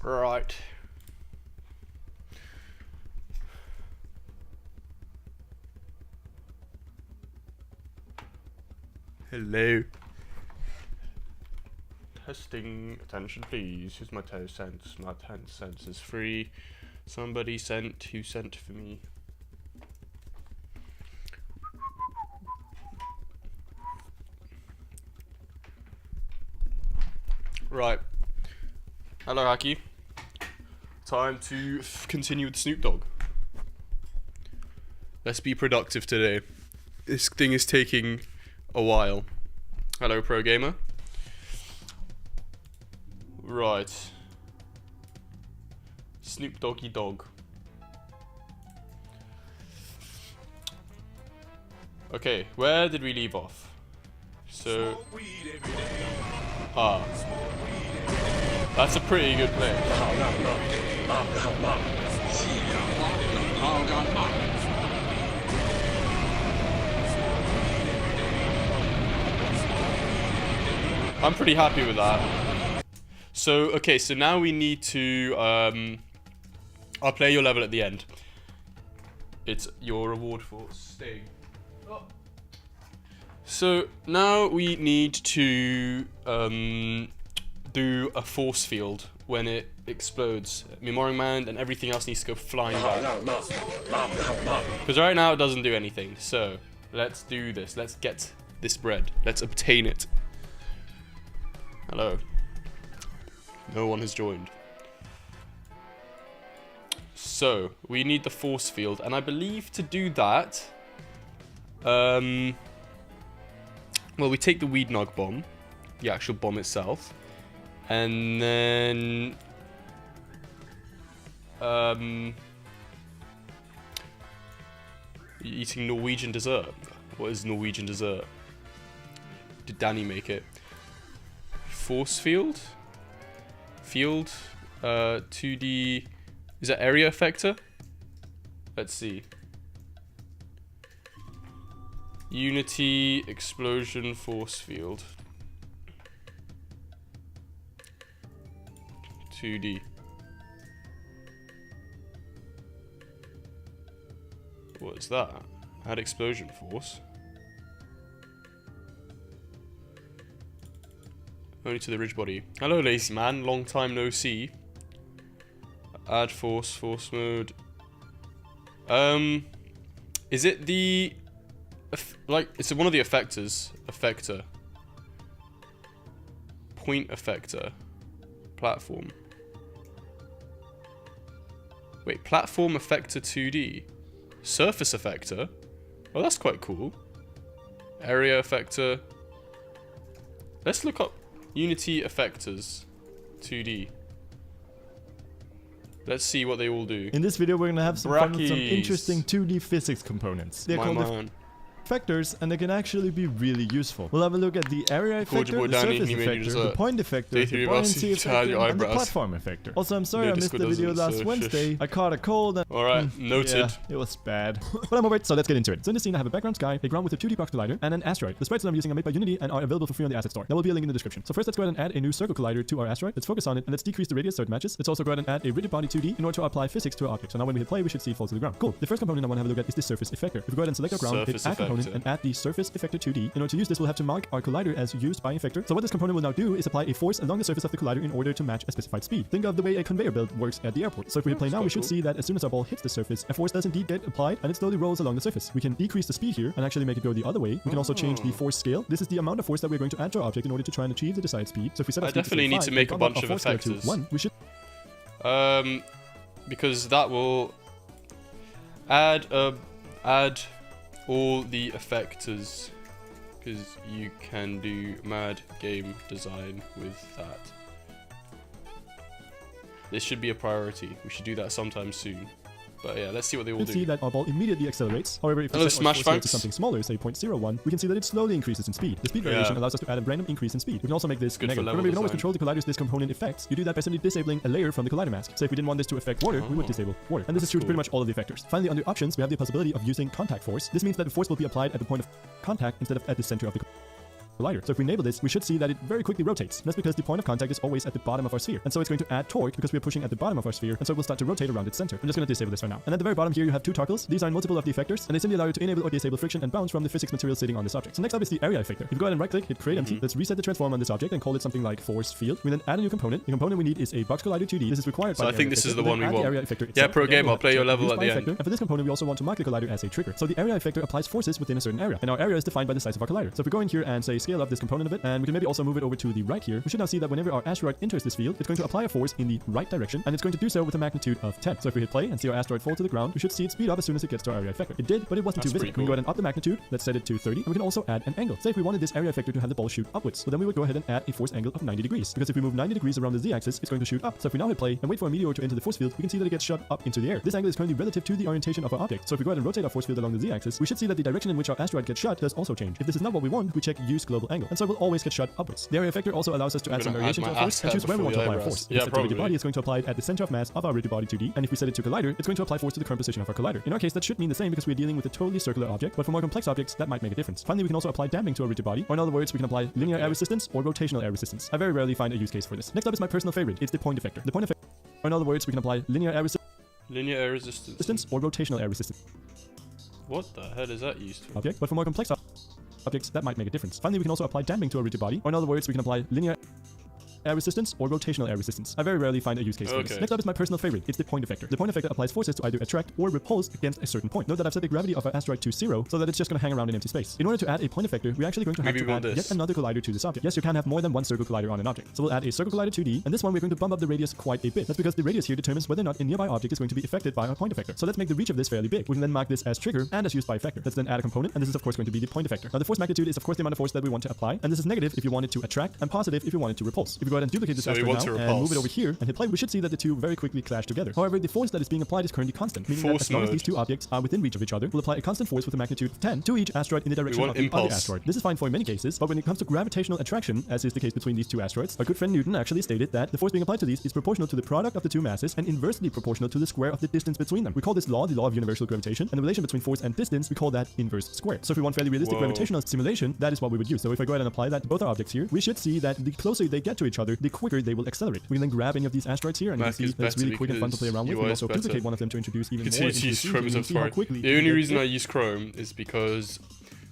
Right. Hello. Testing. Attention, please. Here's my 10 cents. My 10 cents is free. Somebody sent. Who sent for me? Right. Hello, Haki. Time to continue with Snoop Dogg. Let's be productive today. This thing is taking a while. Hello, Pro Gamer. Right. Snoop Doggy Dogg. Okay, where did we leave off? So... Ah. That's a pretty good play. I'm pretty happy with that. So, okay, so now we need to, I'll play your level at the end. It's your reward for staying. Oh. So, now we need to, do a force field when it explodes. Memory Man and everything else needs to go flying back. Because right now it doesn't do anything. So, let's do this. Let's get this bread. Let's obtain it. Hello. No one has joined. So, we need the force field, and I believe to do that, well, we take the Weed Nog bomb, the actual bomb itself, and then, eating Norwegian dessert. What is Norwegian dessert? Did Danny make it? Force field? Field, 2D, is that area effector? Let's see. Unity, explosion, force field. 2D. What is that? Add explosion force. Only to the ridge body. Hello, lazy man. Long time no see. Add force, force mode. Is it the... like, it's one of the effectors. Effector. Point effector. Platform. Wait, platform effector 2D. Surface effector? Oh, that's quite cool. Area effector. Let's look up Unity effectors 2D. Let's see what they all do. In this video, we're gonna have some fun with some interesting 2D physics components. They're called effectors, and they can actually be really useful. We'll have a look at the area effector, the surface effector, the point effector, the buoyancy effector, and the platform effector. Also, I'm sorry I missed the video last Wednesday. I caught a cold and... Alright, noted. Yeah, it was bad. But I'm over it, so let's get into it. So in this scene, I have a background sky, a ground with a 2D box collider, and an asteroid. The sprites that I'm using are made by Unity and are available for free on the asset store. There will be a link in the description. So first, let's go ahead and add a new circle collider to our asteroid. Let's focus on it, and let's decrease the radius so it matches. Let's also go ahead and add a rigid body 2D in order to apply physics to our object. So now when we hit play, we should see it fall to the ground. Cool. The first component I want to have a look at is the surface effector. If we go ahead and select our ground, hit add component, and add the surface effector 2D. In order to use this, we'll have to mark our collider as used by effector. So what this component will now do is apply a force along the surface of the collider in order to match a specified speed. Think of the way a conveyor belt works at the airport. So if we hit play now, we should see that as soon as our ball hits the surface, a force does indeed get applied, and it slowly rolls along the surface. We can decrease the speed here and actually make it go the other way. We can also change the force scale. This is the amount of force that we're going to add to our object in order to try and achieve the desired speed. So if we set up speed definitely need to make a bunch of effectors. 1, we should because that will add all the effectors. Because you can do mad game design with that. This should be a priority. We should do that sometime soon. But yeah, let's see what they all do. You can see that our ball immediately accelerates. However, if we set our force to something smaller, say 0.01, we can see that it slowly increases in speed. The speed variation allows us to add a random increase in speed. We can also make this negative. Remember, we can always control the collider's this component effects. You do that by simply disabling a layer from the collider mask. So if we didn't want this to affect water, we would disable water. And this is true for pretty much all of the effectors. Finally, under options, we have the possibility of using contact force. This means that the force will be applied at the point of contact instead of at the center of the collider. So if we enable this, we should see that it very quickly rotates. That's because the point of contact is always at the bottom of our sphere. And so it's going to add torque because we are pushing at the bottom of our sphere, and so it will start to rotate around its center. I'm just going to disable this for now. And at the very bottom here, you have two toggles. These are multiple of the effectors, and they simply allow you to enable or disable friction and bounce from the physics material sitting on this object. So next up is the area effector. If you go ahead and right click, hit create empty, let's reset the transform on this object and call it something like force field. We then add a new component. The component we need is a box collider 2D. This is required by So I think this is the one we want. Yeah, pro game, I'll play your level at the end. And for this component, we also want to mark the collider as a trigger. So the area effector applies forces within a certain area, and our area is defined by the size of our collider. So if we go in here and say scale up this component a bit, and we can maybe also move it over to the right here, we should now see that whenever our asteroid enters this field, it's going to apply a force in the right direction, and it's going to do so with a magnitude of 10. So if we hit play and see our asteroid fall to the ground, we should see it speed up as soon as it gets to our area effector. It did, but it wasn't too visible. We can go ahead and up the magnitude. Let's set it to 30, and we can also add an angle. Say if we wanted this area effector to have the ball shoot upwards, so then we would go ahead and add a force angle of 90 degrees, because if we move 90 degrees around the z-axis, it's going to shoot up. So if we now hit play and wait for a meteor to enter the force field, we can see that it gets shot up into the air. This angle is currently relative to the orientation of our object. So if we go ahead and rotate our force field along the z-axis, we should see that the direction in which our asteroid gets shot does also change. If this is not what we want, we check use global angle, and so it will always get shot upwards. The area effector also allows us to add some variation to our force and choose where we want to apply our force. If we set it to rigid body, it's going to apply it at the center of mass of our rigid body 2D, and if we set it to collider, it's going to apply force to the current position of our collider. In our case, that should mean the same because we're dealing with a totally circular object, but for more complex objects, that might make a difference. Finally, we can also apply damping to our rigid body, or in other words, we can apply linear air resistance or rotational air resistance. I very rarely find a use case for this. Next up is my personal favorite. It's the point effector. The point effector, or in other words, we can apply linear air resistance or rotational air resistance. What the hell is that used for? Object, but for more complex objects, that might make a difference. Finally, we can also apply damping to a rigid body, or in other words, we can apply linear air resistance or rotational air resistance. I very rarely find a use case for this. Next up is my personal favorite. It's the point effector. The point effector applies forces to either attract or repulse against a certain point. Note that I've set the gravity of our asteroid to 0 so that it's just going to hang around in empty space. In order to add a point effector, we're actually going to have to add yet another collider to this object. Yes, you can have more than one circle collider on an object. So we'll add a circle collider 2D, and this one we're going to bump up the radius quite a bit. That's because the radius here determines whether or not a nearby object is going to be affected by our point effector. So let's make the reach of this fairly big. We can then mark this as trigger and as used by effector. Let's then add a component, and this is of course going to be the point effector. Now the force magnitude is of course the amount of force that we want to apply, and this is negative if you want it to attract and positive if you want it to repulse. If we go ahead and duplicate this asteroid now and move it over here and hit play, we should see that the two very quickly clash together. However, the force that is being applied is currently constant, meaning that as long as these two objects are within reach of each other, we'll apply a constant force with a magnitude of 10 to each asteroid in the direction of the other asteroid. This is fine for many cases, but when it comes to gravitational attraction, as is the case between these two asteroids, our good friend Newton actually stated that the force being applied to these is proportional to the product of the two masses and inversely proportional to the square of the distance between them. We call this law the law of universal gravitation, and the relation between force and distance, we call that inverse square. So if we want fairly realistic gravitational simulation, that is what we would use. So if I go ahead and apply that to both our objects here, we should see that the closer they get to each other, the quicker they will accelerate. We can then grab any of these asteroids here, and you can see that it's really quick and fun to play around with. We can also duplicate one of them to introduce even more into the scene, and see how quickly. The only reason I use Chrome is because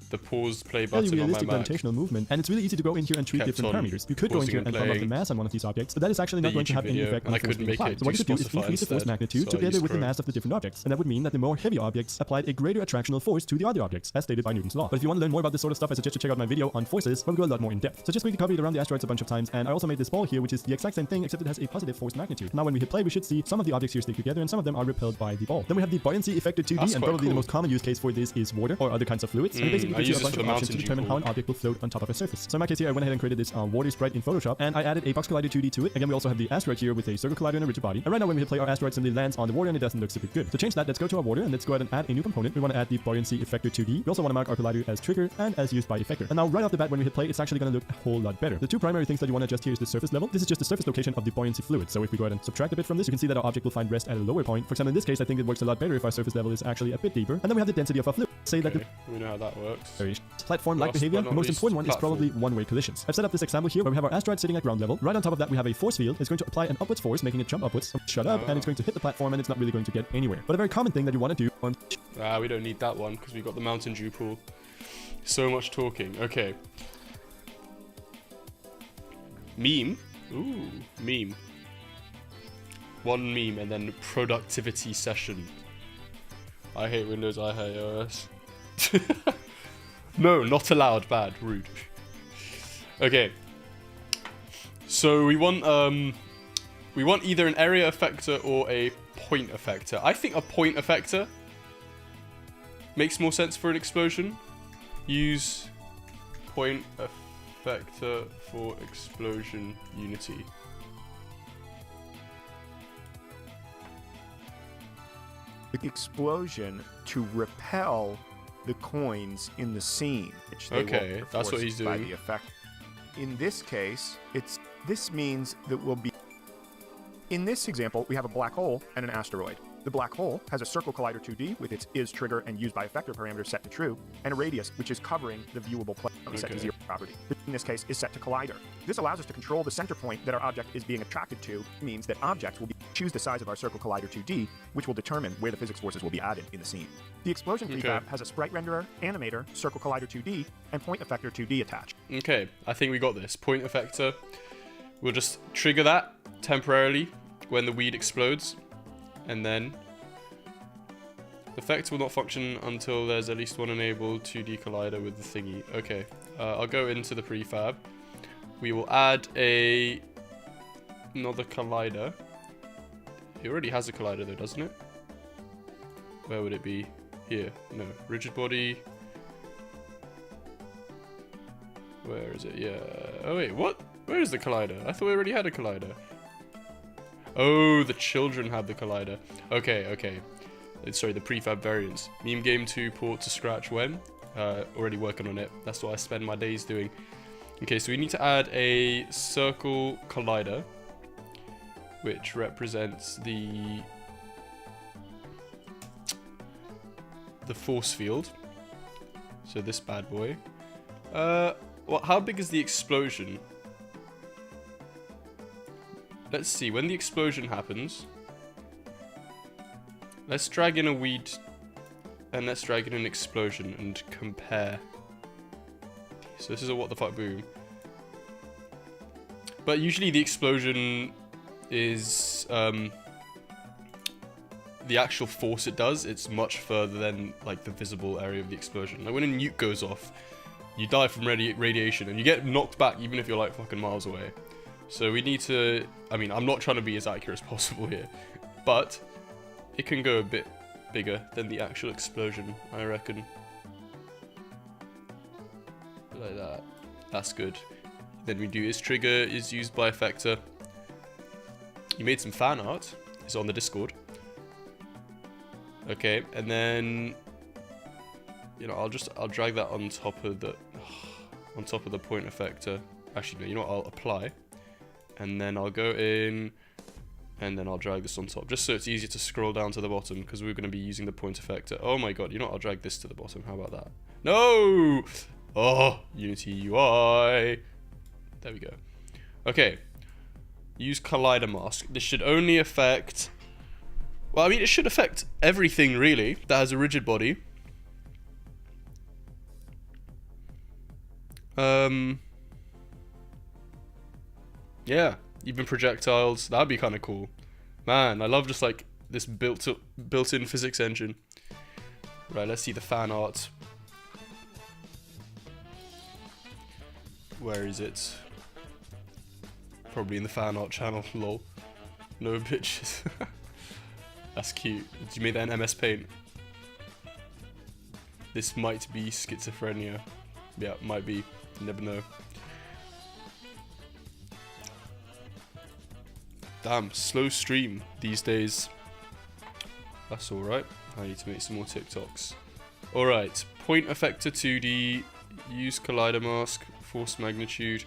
the pause play button on my realistic Mac gravitational movement, and it's really easy to go in here and tweak different parameters. You could go in here and bump up the mass on one of these objects, but that is actually not going to have any effect on the force being applied. So what you could do is increase the force magnitude together with the mass of the different objects, and that would mean that the more heavy objects applied a greater attractional force to the other objects, as stated by Newton's law. But if you want to learn more about this sort of stuff, I suggest you check out my video on forces, where we go a lot more in depth. So just quickly copied around the asteroids a bunch of times, and I also made this ball here, which is the exact same thing, except it has a positive force magnitude. Now when we hit play, we should see some of the objects here stick together, and some of them are repelled by the ball. Then we have the buoyancy effector 2D, and probably the most common use case for this is water or other kinds of fluids. And it basically gives you a bunch of options to determine how an object will float on top of a surface. So in my case here, I went ahead and created this water sprite in Photoshop, and I added a box collider 2D to it. Again, we also have the asteroid here with a circle collider and a rigid body. And right now when we hit play, our asteroid simply lands on the water and it doesn't look super good. To change that, let's go to our water and let's go ahead and add a new component. We want to add the buoyancy effector 2D. We also want to mark our collider as trigger and as used by effector. And now right off the bat, when we hit play, it's actually going to look a whole lot better. The two primary things that you want to adjust here is the surface level. This is just the surface location of the buoyancy fluid. So if we go ahead and subtract a bit from this, you can see that our object will find rest at a lower point. For example, in this case, I think it works a lot better if our surface level is actually a bit deeper. And then we have the density of our fluid. Say that we know how that works. Platform-like behavior. The most important one is probably one-way collisions. I've set up this example here where we have our asteroid sitting at ground level. Right on top of that, we have a force field. It's going to apply an upwards force, making it jump upwards, shut up, and it's going to hit the platform, and it's not really going to get anywhere. But a very common thing that you want to do on... we don't need that one because we got the Mountain Dew pool. So much talking. Okay. Meme. Ooh, meme. One meme and then productivity session. I hate Windows, I hate OS. No, not allowed. Bad. Rude. Okay. So we want either an area effector or a point effector. I think a point effector makes more sense for an explosion. Use point effector for explosion unity. The explosion to repel the coins in the scene, which they okay, that's what he's doing. By the effect. In this case, this means that we'll be. In this example, we have a black hole and an asteroid. The black hole has a circle collider 2D with its is trigger and used by effector parameters set to true, and a radius which is covering the viewable plane set to 0. property. In this case, is set to collider. This allows us to control the center point that our object is being attracted to. It means that objects will choose the size of our circle collider 2D, which will determine where the physics forces will be added in the scene. The explosion prefab has a sprite renderer, animator, circle collider 2D, and point effector 2D attached. Okay, I think we got this. Point effector. We'll just trigger that temporarily when the weed explodes, and then the effect will not function until there's at least one enabled 2D collider with the thingy. Okay, I'll go into the prefab. We will add another collider. It already has a collider though, doesn't it? Where would it be? Here. No. Rigid body. Where is it? Yeah. Oh wait, what? Where is the collider? I thought we already had a collider. Oh, the children have the collider. Okay, okay. Sorry, the prefab variants. Meme Game 2 port to Scratch when? Already working on it. That's what I spend my days doing. Okay, so we need to add a circle collider, which represents the force field. So this bad boy. Well, how big is the explosion? Let's see, when the explosion happens, let's drag in a weed and let's drag in an explosion and compare. So this is a what the fuck boom. But usually the explosion is the actual force it does, it's much further than like the visible area of the explosion. Like when a nuke goes off, you die from radiation and you get knocked back even if you're like fucking miles away. So we need to, I mean, I'm not trying to be as accurate as possible here, but it can go a bit bigger than the actual explosion, I reckon. Like that. That's good. Then we do is trigger is used by effector. You made some fan art. It's on the Discord. Okay, and then you know I'll drag that on top of the point effector. Actually, no, you know what? I'll apply, and then I'll go in, and then I'll drag this on top, just so it's easier to scroll down to the bottom because we're going to be using the point effector. Oh my god, you know what? I'll drag this to the bottom. How about that? No! Oh, Unity UI. There we go. Okay. Use collider mask. This should only affect... Well, I mean, it should affect everything, really, that has a rigid body. Yeah, even projectiles. That'd be kind of cool. Man, I love just, like, this built-in physics engine. Right, let's see the fan art. Where is it? Probably in the fan art channel, lol. No bitches. That's cute. Did you make that in MS Paint? This might be schizophrenia. Yeah, might be. You never know. Damn, slow stream these days. That's alright. I need to make some more TikToks. Alright, point effector 2D. Use collider mask. Force magnitude.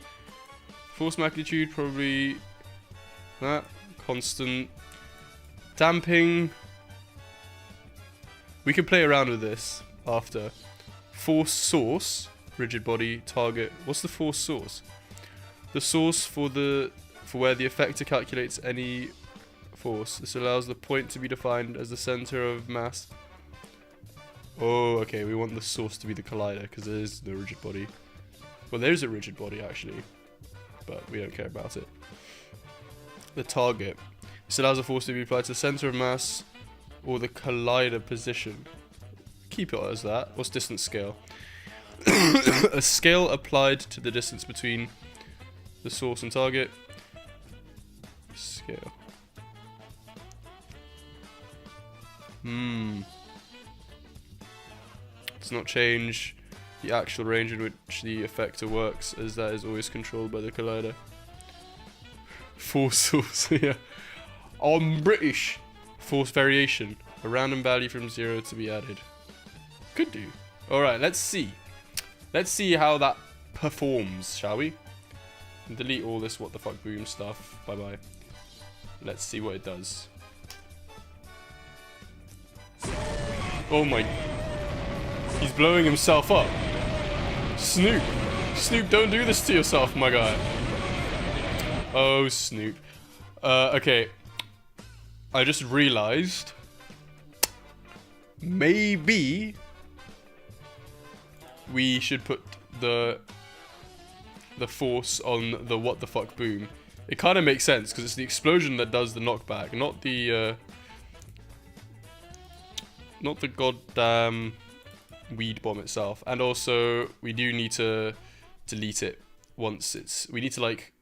Force magnitude, probably that. Constant. Damping. We can play around with this after. Force source. Rigid body, target. What's the force source? The source for where the effector calculates any force. This allows the point to be defined as the center of mass. Oh, okay. We want the source to be the collider because there is no rigid body. Well, there is a rigid body actually, but we don't care about it. The target. This allows the force to be applied to the center of mass or the collider position. Keep it as that. What's distance scale? A scale applied to the distance between the source and target. Scale. Does not change the actual range in which the effector works, as that is always controlled by the collider. Force source, yeah. I'm British. Force variation. A random value from 0 to be added. Could do. Alright, let's see. Let's see how that performs, shall we? And delete all this what the fuck boom stuff. Bye bye. Let's see what it does. Oh my... He's blowing himself up. Snoop. Snoop, don't do this to yourself, my guy. Oh, Snoop. Okay. I just realized maybe we should put the force on the what the fuck boom. It kind of makes sense because it's the explosion that does the knockback, not the goddamn weed bomb itself. And also we do need to delete it once it's, we need to like,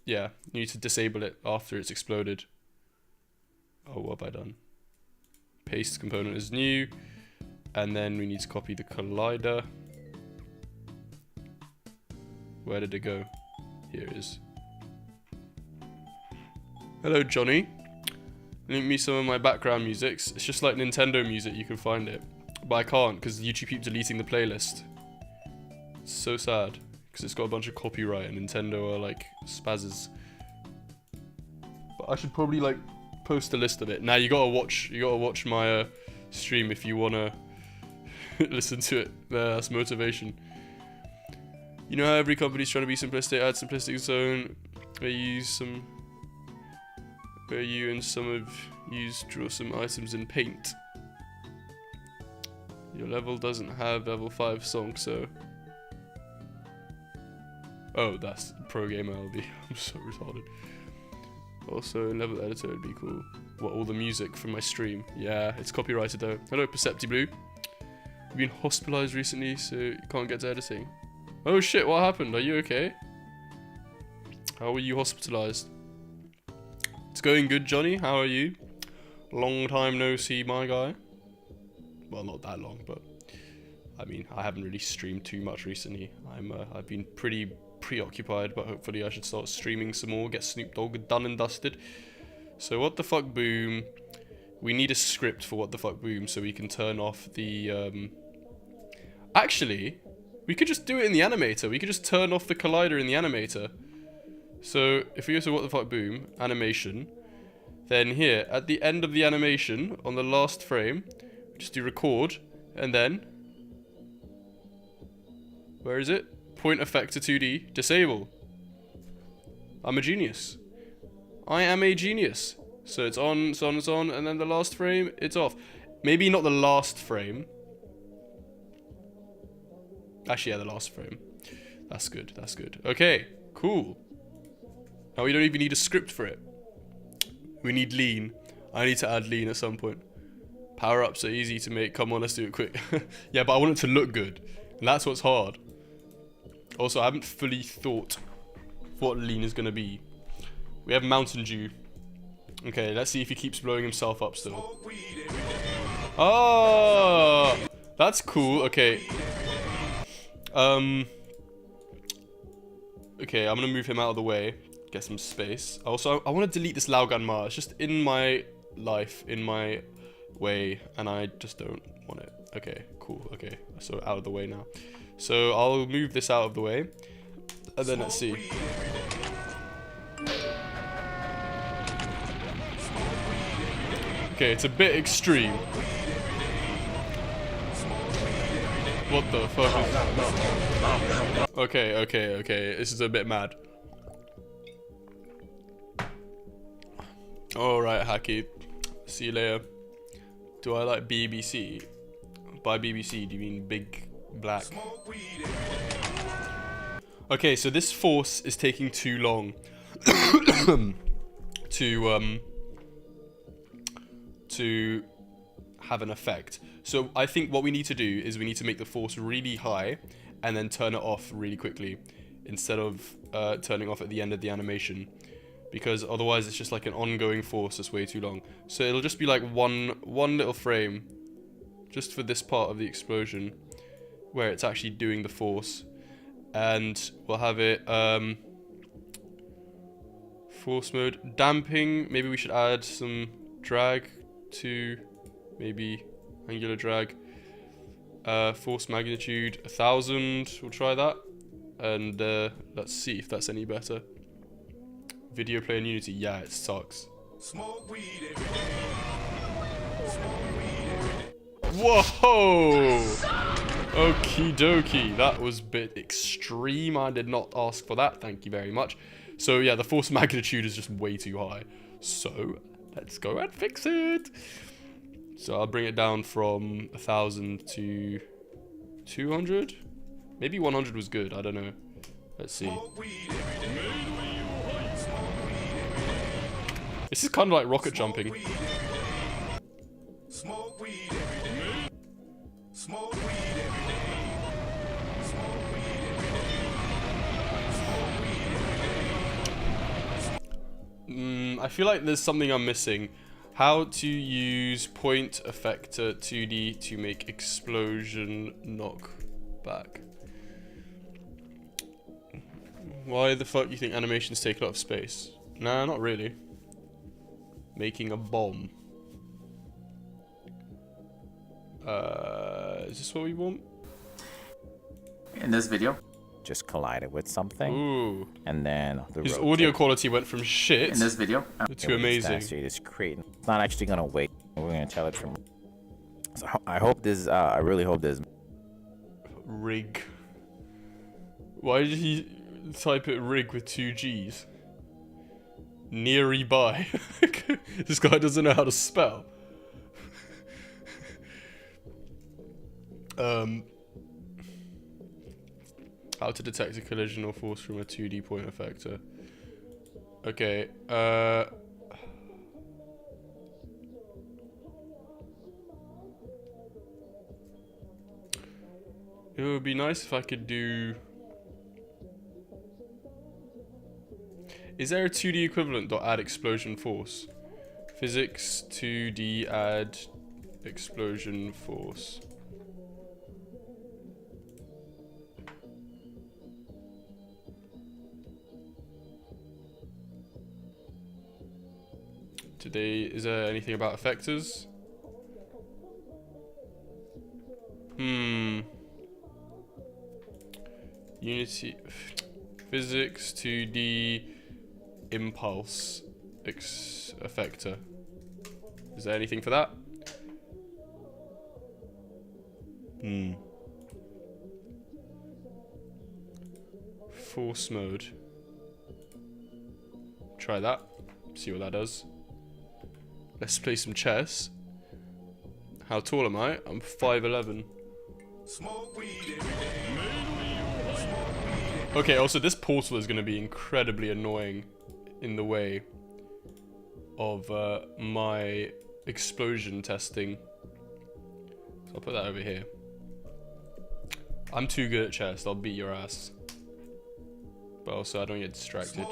yeah, you need to disable it after it's exploded. Oh, what have I done? Paste component is new, and then we need to copy the collider. Where did it go? Here it is. Hello, Johnny. Link me some of my background musics. It's just like Nintendo music, you can find it. But I can't, because YouTube keeps deleting the playlist. It's so sad, because it's got a bunch of copyright, and Nintendo are like spazzes. But I should probably like post a list of it. Now you gotta watch my stream if you wanna listen to it. That's motivation. You know how every company's trying to be simplistic, add simplistic zone, where you and some of yous draw some items in paint. Your level doesn't have level 5 song, so... Oh, that's pro gamer LB. I'm so retarded. Also, in level editor would be cool. What, all the music from my stream? Yeah, it's copyrighted though. Hello, PerceptiBlue. You've been hospitalized recently, so you can't get to editing. Oh shit, what happened? Are you okay? How were you hospitalized? It's going good, Johnny. How are you? Long time no see, my guy. Well, not that long, but I mean, I haven't really streamed too much recently. I've been pretty preoccupied, but hopefully I should start streaming some more, get Snoop Dogg done and dusted. So what the fuck boom? We need a script for what the fuck boom so we can turn off the Actually, we could just do it in the animator. We could just turn off the collider in the animator. So if we go to what the fuck boom, animation, then here at the end of the animation on the last frame, just do record, and then where is it? Point effect to 2D, disable. I'm a genius. I am a genius. So it's on, it's on, it's on, and then the last frame, it's off. Maybe not the last frame. Actually, yeah, the last frame. That's good, that's good. Okay, cool. Now we don't even need a script for it. We need lean. I need to add lean at some point. Power-ups are easy to make. Come on, let's do it quick. Yeah, but I want it to look good. And that's what's hard. Also, I haven't fully thought what lean is going to be. We have Mountain Dew. Okay, let's see if he keeps blowing himself up still. Oh, that's cool. Okay. Okay, I'm going to move him out of the way. Get some space. Also, I want to delete this Laogan Ma. It's just in my life, in my way, and I just don't want it. Okay, cool. Okay, so out of the way now. So I'll move this out of the way, and then let's see. Okay, it's a bit extreme. What the fuck is that? Okay, okay, okay. This is a bit mad. Alright, Hacky. See you later. Do I like BBC? By BBC, do you mean Big Black? Okay, so this force is taking too long to have an effect. So I think what we need to do is we need to make the force really high and then turn it off really quickly instead of turning off at the end of the animation. Because otherwise it's just like an ongoing force that's way too long. So it'll just be like one little frame just for this part of the explosion where it's actually doing the force. And we'll have it force mode. Damping, maybe we should add some drag to maybe angular drag. Force magnitude 1000, we'll try that. And let's see if that's any better. Video player in Unity, yeah, it sucks. Whoa! Okie dokie. That was a bit extreme. I did not ask for that. Thank you very much. So yeah, the force magnitude is just way too high. So let's go and fix it. So I'll bring it down from 1,000 to 200. Maybe 100 was good. I don't know. Let's see. This is kind of like rocket jumping. I feel like there's something I'm missing. How to use point effector 2D to make explosion knockback. Why the fuck do you think animations take a lot of space? Nah, not really. Making a bomb. Is this what we want? In this video, just collided with something. Ooh. And then his audio quality went from shit in this video to amazing. It's creating. It's not actually gonna wait. We're gonna tell it from. So I hope this. I really hope this. Rig. Why did he type it rig with 2 G's? Neary by. This guy doesn't know how to spell. How to detect a collision or force from a 2D point effector. Okay, it would be nice if I could do... Is there a 2D equivalent dot add explosion force? Physics 2D add explosion force. Today, is there anything about effectors? Unity, physics 2D impulse effector. Is there anything for that? Force mode. Try that. See what that does. Let's play some chess. How tall am I? I'm 5'11". Okay, also this portal is going to be incredibly annoying in the way of my explosion testing. So I'll put that over here. I'm too good at chess. I'll beat your ass. But also I don't get distracted.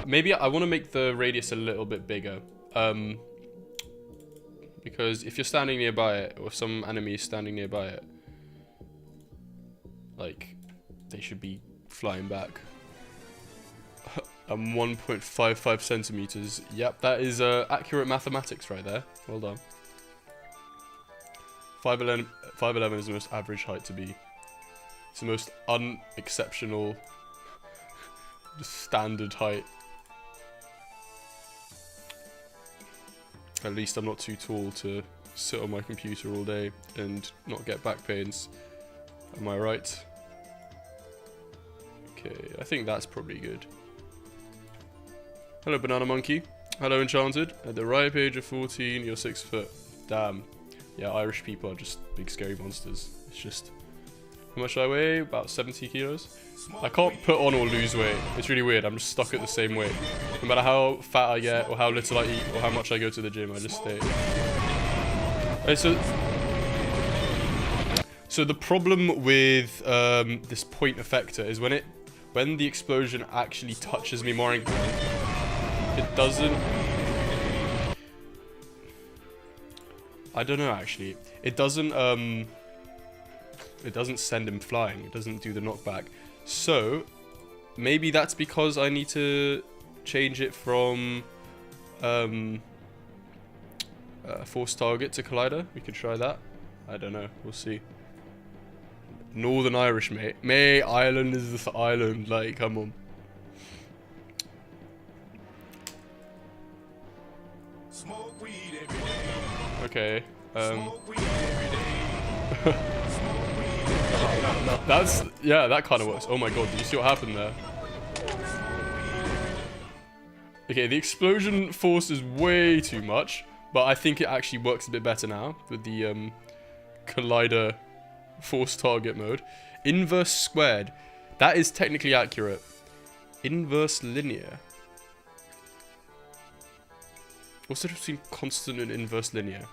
Maybe I want to make the radius a little bit bigger. Because if you're standing nearby it, or if some enemy is standing nearby it, like, they should be flying back. 1.55 centimeters. Yep, that is accurate mathematics right there. Well done. 5'11" is the most average height to be. It's the most unexceptional standard height. At least I'm not too tall to sit on my computer all day and not get back pains. Am I right? Okay, I think that's probably good. Hello, Banana Monkey. Hello, Enchanted. At the ripe age of 14, you're 6 foot. Damn. Yeah, Irish people are just big scary monsters. It's just... How much do I weigh? About 70 kilos. I can't put on or lose weight. It's really weird. I'm just stuck at the same weight. No matter how fat I get, or how little I eat, or how much I go to the gym, I just stay. Okay, so the problem with this point effector is when the explosion actually touches me more in ground, it doesn't... I don't know actually. It doesn't It doesn't send him flying. It doesn't do the knockback. So maybe that's because I need to change it from force target to collider. We could try that. I don't know. We'll see. Northern Irish, mate. Mate, Ireland is this island. Like, come on. Smoke weed every day. Okay. Smoke weed every day. That's, yeah, that kind of works. Oh my god, did you see what happened there? Okay, the explosion force is way too much, but I think it actually works a bit better now with the collider force target mode. Inverse squared. That is technically accurate. Inverse linear. What's the difference between constant and inverse linear?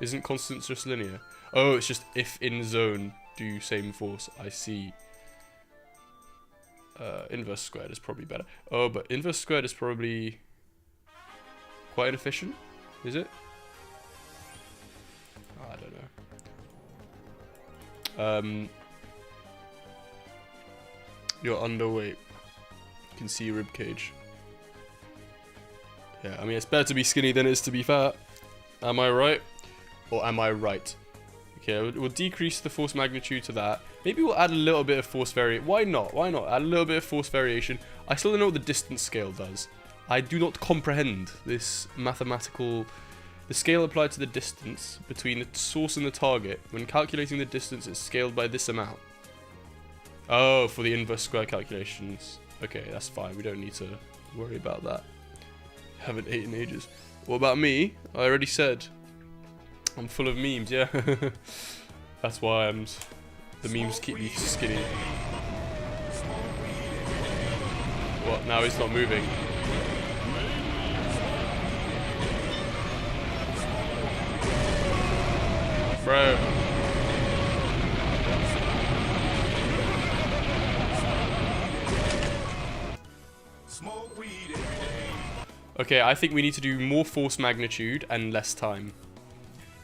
Isn't constant just linear? Oh, it's just if in zone do same force. I see. Inverse squared is probably better. Oh, but inverse squared is probably quite inefficient. Is it? I don't know. You're underweight. You can see your rib cage. Yeah, I mean, it's better to be skinny than it is to be fat. Am I right? Or am I right? Okay, we'll decrease the force magnitude to that. Maybe we'll add a little bit of force variation. Why not? Why not? Add a little bit of force variation. I still don't know what the distance scale does. I do not comprehend this mathematical... The scale applied to the distance between the source and the target. When calculating the distance, it's scaled by this amount. Oh, for the inverse square calculations. Okay, that's fine. We don't need to worry about that. Haven't ate in ages. What about me? I already said. I'm full of memes, yeah. That's why the memes keep me skinny. What? Now he's not moving. Bro. Smoke weed every day. Okay, I think we need to do more force magnitude and less time.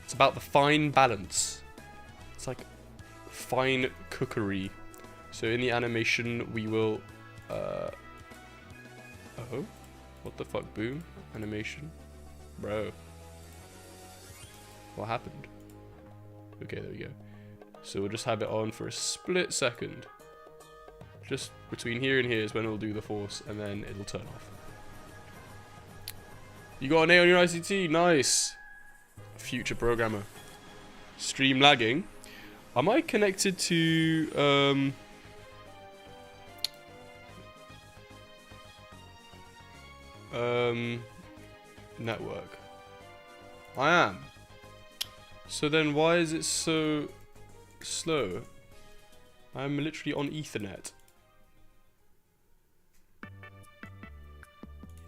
It's about the fine balance. It's like fine cookery. So in the animation, we will... Oh? What the fuck? Boom? Animation? Bro. What happened? Okay, there we go. So we'll just have it on for a split second. Just between here and here is when it'll do the force, and then it'll turn off. You got an A on your ICT? Nice! Future programmer. Stream lagging. Am I connected to network? I am. So then why is it so slow? I'm literally on Ethernet.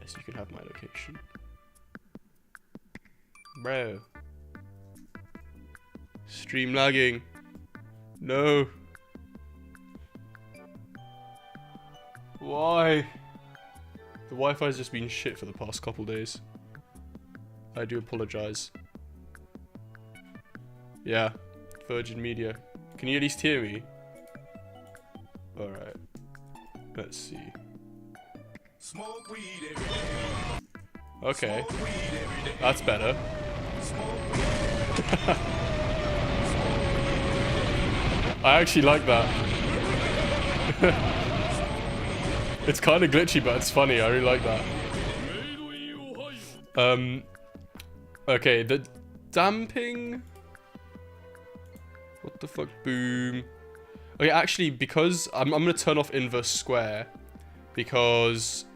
Yes, you can have my location. Bro. Stream lagging. No. Why? The Wi-Fi's just been shit for the past couple days. I do apologize. Yeah. Virgin Media. Can you at least hear me? Alright. Let's see. Smoke weed every day. Okay. Smoke weed every day. That's better. Smoke weed every day. I actually like that. It's kind of glitchy, but it's funny. I really like that. Okay, the damping. What the fuck? Boom. Okay, actually, because I'm gonna turn off inverse square because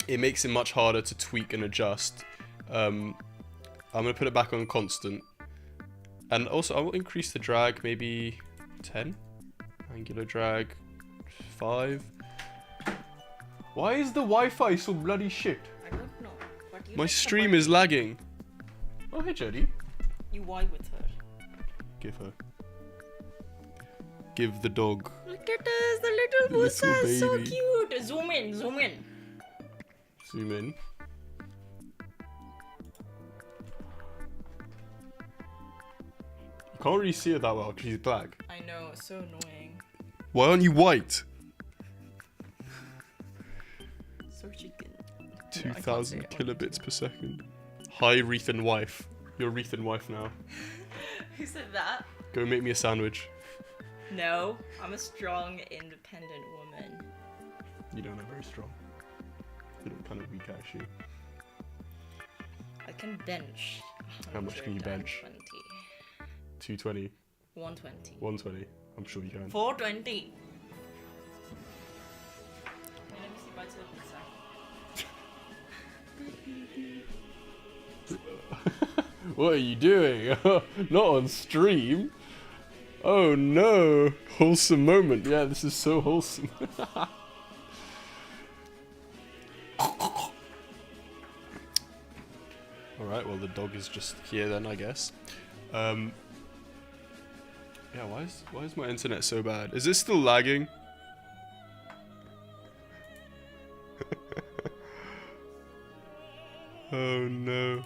it makes it much harder to tweak and adjust. I'm gonna put it back on constant, and also I will increase the drag maybe 10. Angular drag 5. Why is the Wi-Fi so bloody shit? I don't know. But you My like stream the is lagging. Oh, hey, Jody. You vibe with her. Give her. Give the dog. Look at us, the little The Musa little is so baby. cute. Zoom in, zoom in. Zoom in. You Can't really see her that well because she's black. I know, it's so annoying. Why aren't you white? So chicken. 2,000 kilobits per second. Hi, Rethan wife. You're Rethan wife now. Who said that? Go make me a sandwich. No, I'm a strong, independent woman. You don't know, very strong. You look kind of weak actually. I can bench. How much can you bench? 120. 220, 120. 120. I'm sure you can. 420. Let me see my turn. What are you doing? Not on stream. Oh no. Wholesome moment. Yeah, this is so wholesome. Alright, well the dog is just here then, I guess. Yeah, why is my internet so bad? Is this still lagging? Oh no.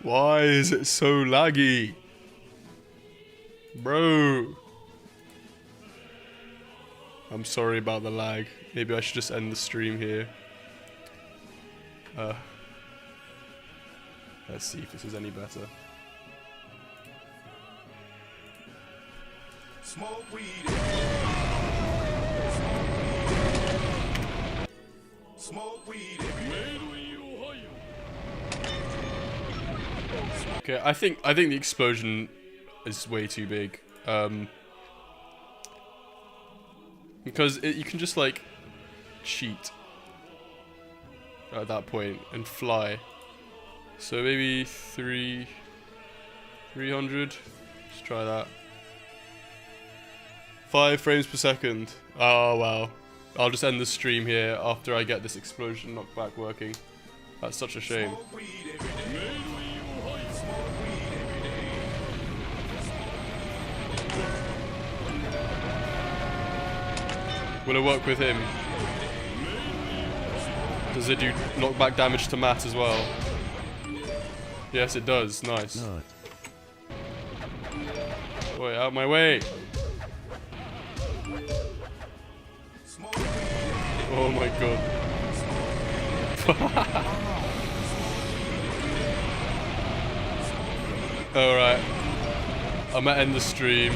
Why is it so laggy? Bro. I'm sorry about the lag. Maybe I should just end the stream here. Let's see if this is any better. Smoke weed. Smoke weed. Okay, I think the explosion is way too big. Because you can just like cheat at that point and fly. So maybe 300. Let's try that. 5 frames per second. Oh wow. I'll just end the stream here after I get this explosion knockback working. That's such a shame. Smoke weed every day. Will it work with him? Does it do knockback damage to Matt as well? Yes, it does. Nice. Wait, out my way. Oh my god. Alright. I'm gonna end the stream.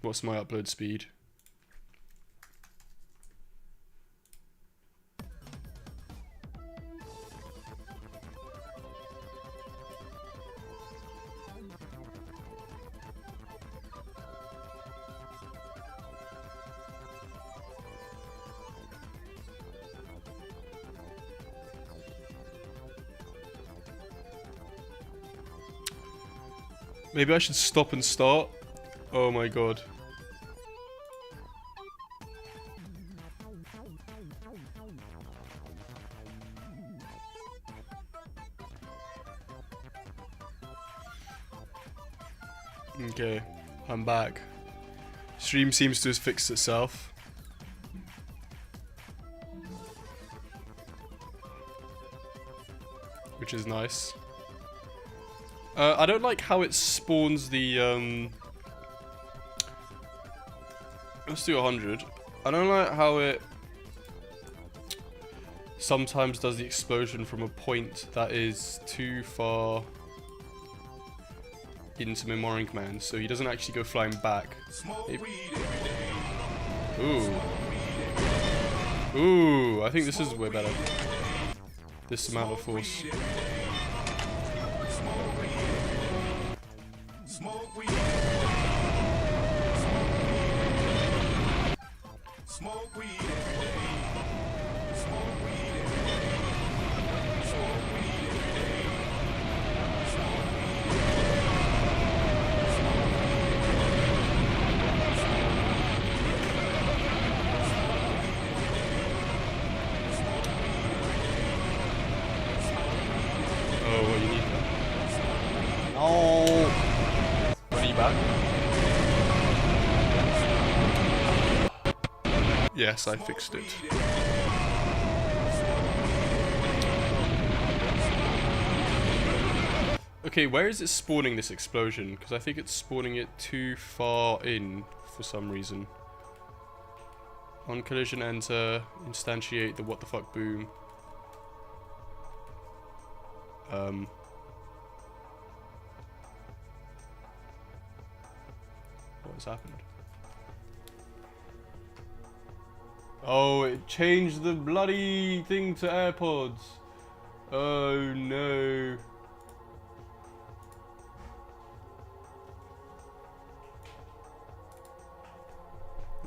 What's my upload speed? Maybe I should stop and start. Oh my god. Okay, I'm back. Stream seems to have fixed itself. Which is nice. I don't like how it spawns the, let's do 100. I don't like how it sometimes does the explosion from a point that is too far into Memoring Command, so he doesn't actually go flying back. Ooh. Ooh, I think this is way better. This amount of force. Smoke weed. Smoke weed every day. Smoke weed every day. Smoke weed every day. Smoke weed. Yes, I fixed it. Okay, where is it spawning this explosion? Because I think it's spawning it too far in for some reason. On collision enter, instantiate the what the fuck boom. What has happened? Oh, it changed the bloody thing to AirPods. Oh no.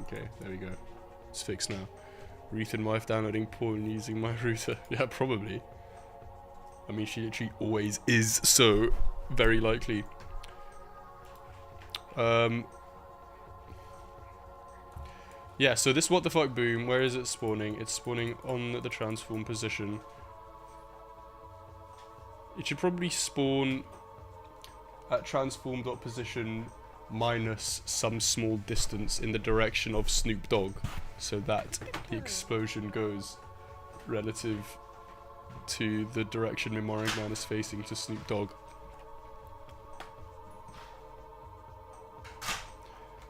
Okay, there we go. It's fixed now. Ruth and wife downloading porn using my router. Yeah, probably. I mean, she literally always is, so very likely. Yeah, so this what the fuck boom, where is it spawning? It's spawning on the transform position. It should probably spawn at transform.position minus some small distance in the direction of Snoop Dogg, so that the explosion goes relative to the direction Memoring Man is facing to Snoop Dogg.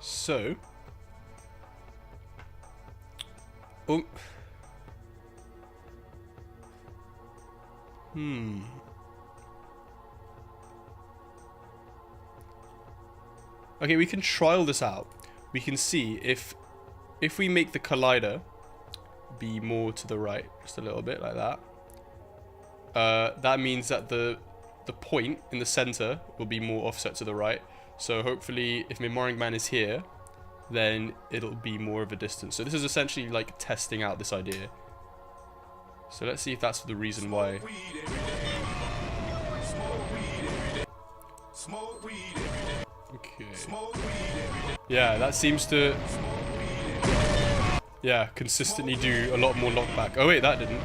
So, oh, okay, we can trial this out. We can see if we make the collider be more to the right, just a little bit like that. That means that the point in the center will be more offset to the right. So hopefully, if Memoring Man is here, then it'll be more of a distance. So this is essentially like testing out this idea. So let's see if that's the reason why. Okay. Yeah, that seems to, yeah, consistently do a lot more knockback. Oh wait, that didn't.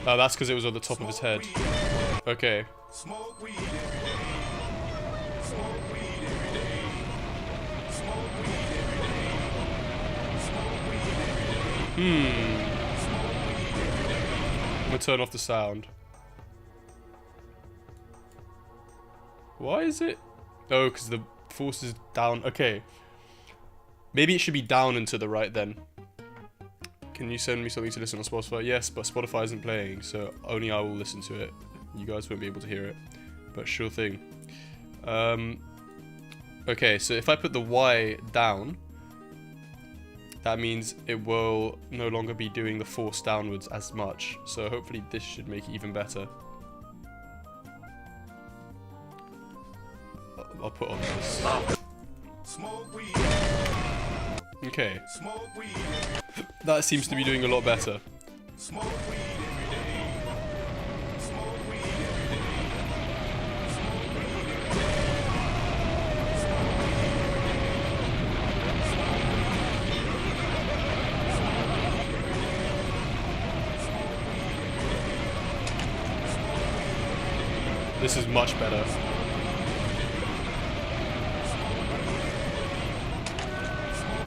Oh, that's because it was on the top of his head. Okay. I'm gonna turn off the sound. Why is it? Oh, because the force is down. Okay. Maybe it should be down and to the right then. Can you send me something to listen on Spotify? Yes, but Spotify isn't playing, so only I will listen to it. You guys won't be able to hear it. But sure thing. Okay, so if I put the Y down, that means it will no longer be doing the force downwards as much. So hopefully this should make it even better. I'll put on this. Okay. That seems to be doing a lot better. This is much better.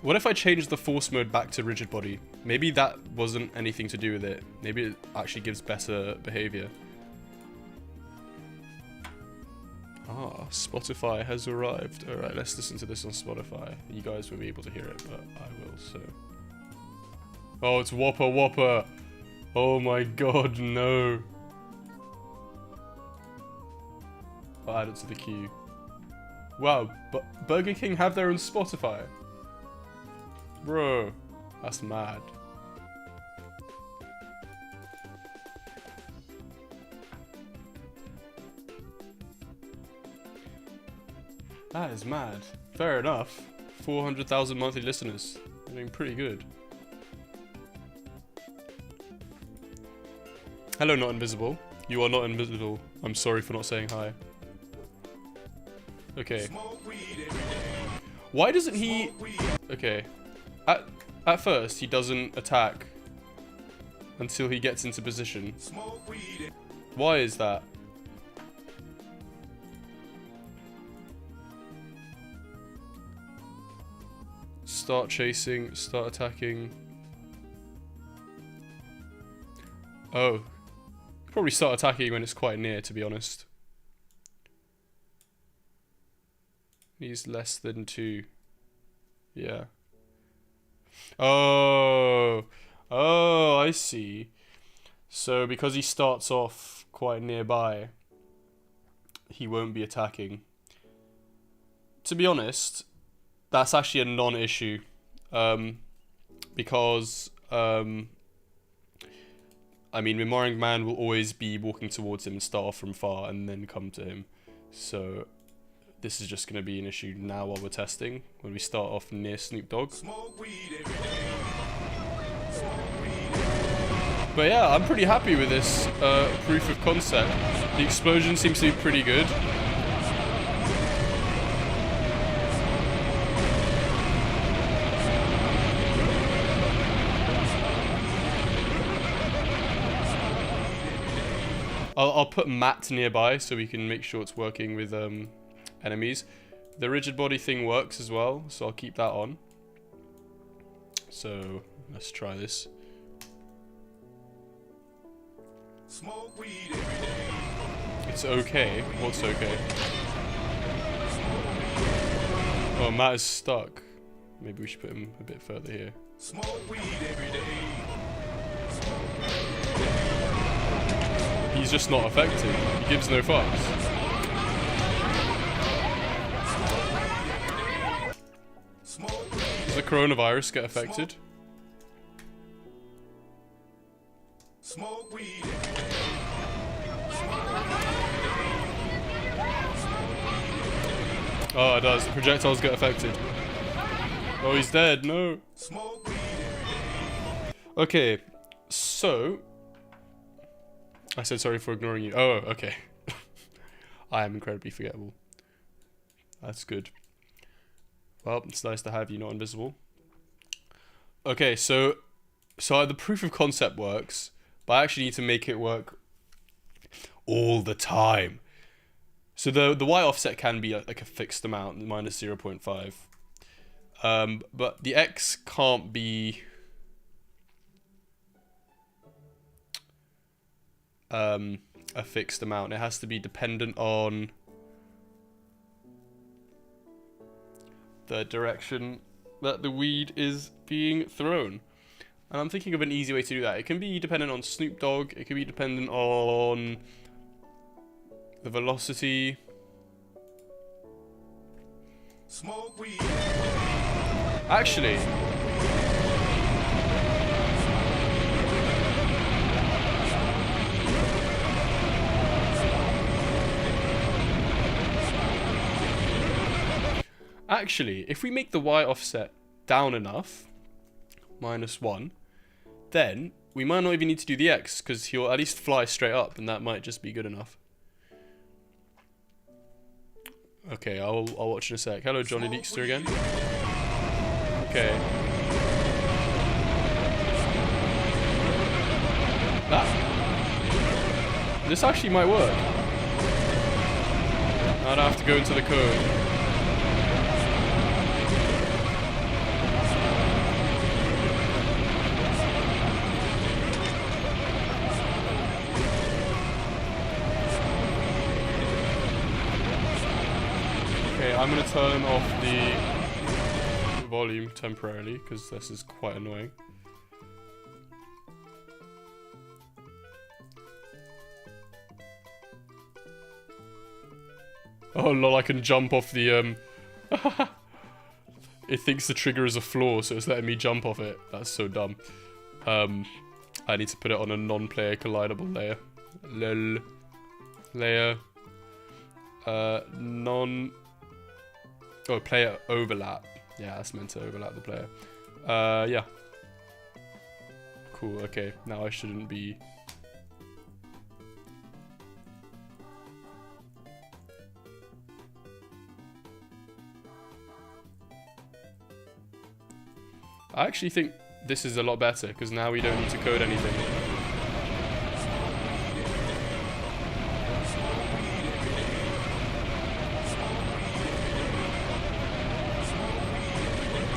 What if I changed the force mode back to rigid body? Maybe that wasn't anything to do with it. Maybe it actually gives better behavior. Ah, Spotify has arrived. Alright, let's listen to this on Spotify. You guys won't be able to hear it, but I will, so. Oh, it's Whopper Whopper! Oh my god, no. I'll add it to the queue. Wow, but Burger King have their own Spotify? Bro, that's mad. That is mad. Fair enough. 400,000 monthly listeners. They're doing pretty good. Hello, not invisible. You are not invisible. I'm sorry for not saying hi. Okay. Why doesn't he... Okay. At first, he doesn't attack until he gets into position. Why is that? Start chasing, start attacking. Oh. Probably start attacking when it's quite near, to be honest. He's less than 2. Yeah. Oh. Oh, I see. So because he starts off quite nearby, he won't be attacking. To be honest, that's actually a non-issue. Because I mean, Mimorang Man will always be walking towards him and start off from far and then come to him. So this is just going to be an issue now while we're testing, when we start off near Snoop Dogg. But yeah, I'm pretty happy with this proof of concept. The explosion seems to be pretty good. I'll put Matt nearby so we can make sure it's working with enemies. The rigid body thing works as well, so I'll keep that on. So let's try this. Smoke weed every day. It's okay. What's okay? Oh, Matt is stuck. Maybe we should put him a bit further here. Smoke weed every day. He's just not affected. He gives no fucks. Does the coronavirus get affected? Smoke weed. Oh, it does. The projectiles get affected. Oh, he's dead. No. Smoke weed. Okay, so I said sorry for ignoring you. Oh, okay. I am incredibly forgettable. That's good. Well, it's nice to have you not invisible. Okay, so the proof of concept works, but I actually need to make it work all the time. So the Y offset can be like a fixed amount, minus 0.5. But the X can't be a fixed amount. It has to be dependent on the direction that the weed is being thrown. And I'm thinking of an easy way to do that. It can be dependent on Snoop Dogg. It can be dependent on the velocity. Smoke weed. Actually, if we make the Y offset down enough, -1, then we might not even need to do the X, because he'll at least fly straight up, and that might just be good enough. Okay, I'll watch in a sec. Hello, Johnny Leakster again. Okay. This actually might work. I don't have to go into the code. Okay, I'm gonna turn off the volume temporarily because this is quite annoying. Oh lol, I can jump off the It thinks the trigger is a floor, so it's letting me jump off it. That's so dumb. I need to put it on a non-player collidable layer. Lol. Layer. Oh, player overlap. Yeah, that's meant to overlap the player. Yeah. Cool, okay. Now I shouldn't be... I actually think this is a lot better, because now we don't need to code anything.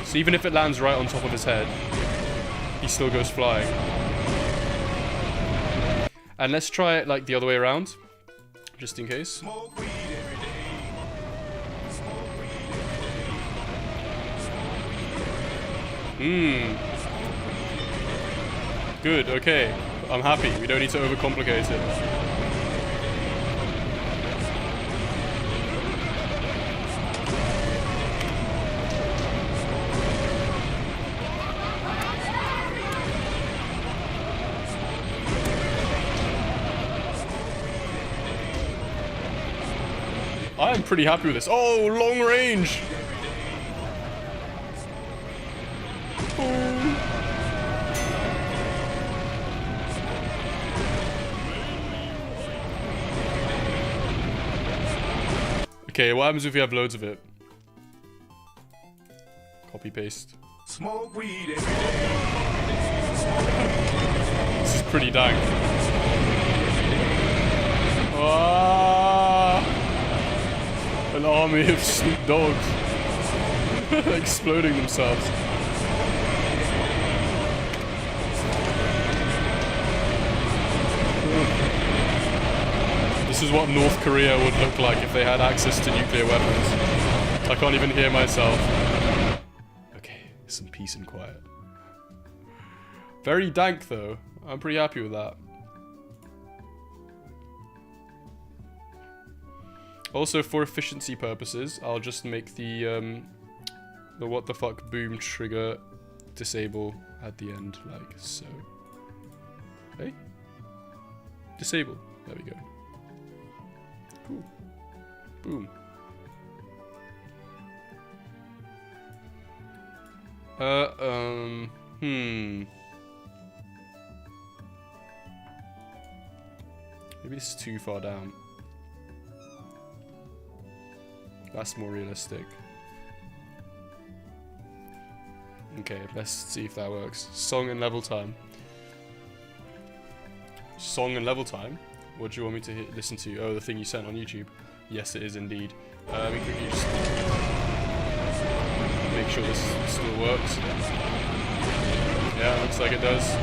So even if it lands right on top of his head, he still goes flying. And let's try it like the other way around, just in case. Smoke weed every day. Smoke weed every day. Good, okay. I'm happy. We don't need to overcomplicate it. I am pretty happy with this. Oh, long range! Okay, what happens if we have loads of it? Copy paste. Smoke weed every day. This is pretty dank. Ah, an army of Snoop Dogs exploding themselves. This is what North Korea would look like if they had access to nuclear weapons. I can't even hear myself. Okay, some peace and quiet. Very dank though. I'm pretty happy with that. Also, for efficiency purposes, I'll just make the what the fuck boom trigger disable at the end, like so. Hey? Disable. There we go. Cool. Boom. Maybe this is too far down. That's more realistic. Okay, let's see if that works. Song and level time. Song and level time? What do you want me to listen to? Oh, the thing you sent on YouTube. Yes, it is indeed. Let me quickly just make sure this still works. Yeah, looks like it does.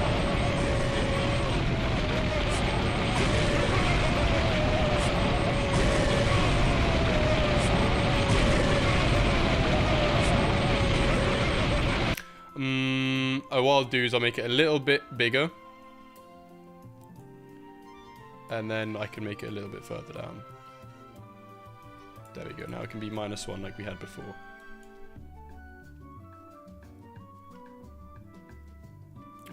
What I'll do is I'll make it a little bit bigger. And then I can make it a little bit further down. There we go. Now it can be -1 like we had before.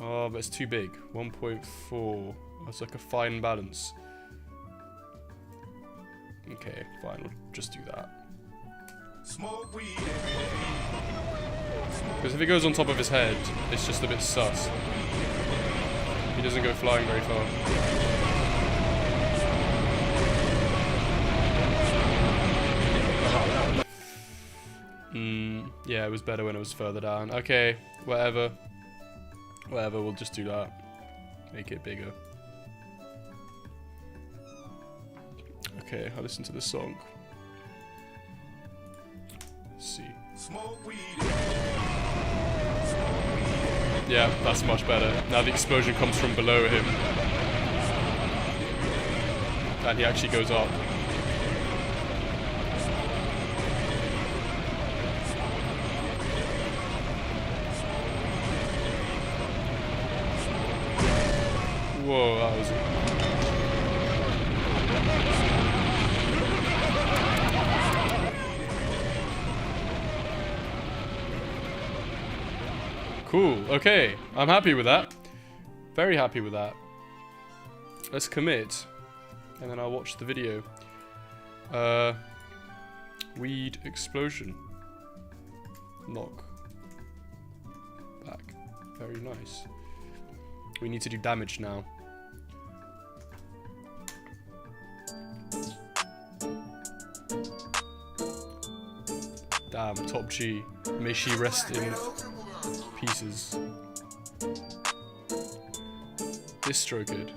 Oh, but it's too big. 1.4. That's like a fine balance. Okay, fine. We'll just do that. Smoke weed every day. Because if it goes on top of his head, it's just a bit sus. He doesn't go flying very far. Yeah, it was better when it was further down. Okay, whatever. Whatever, we'll just do that. Make it bigger. Okay, I'll listen to the song. Let's see. Smoke weed. Yeah, that's much better. Now the explosion comes from below him. And he actually goes up. Whoa, that was... Cool, okay. I'm happy with that. Very happy with that. Let's commit. And then I'll watch the video. Weed explosion. Knock. Back. Very nice. We need to do damage now. Damn, top G. May she rest in pieces. This stroke good.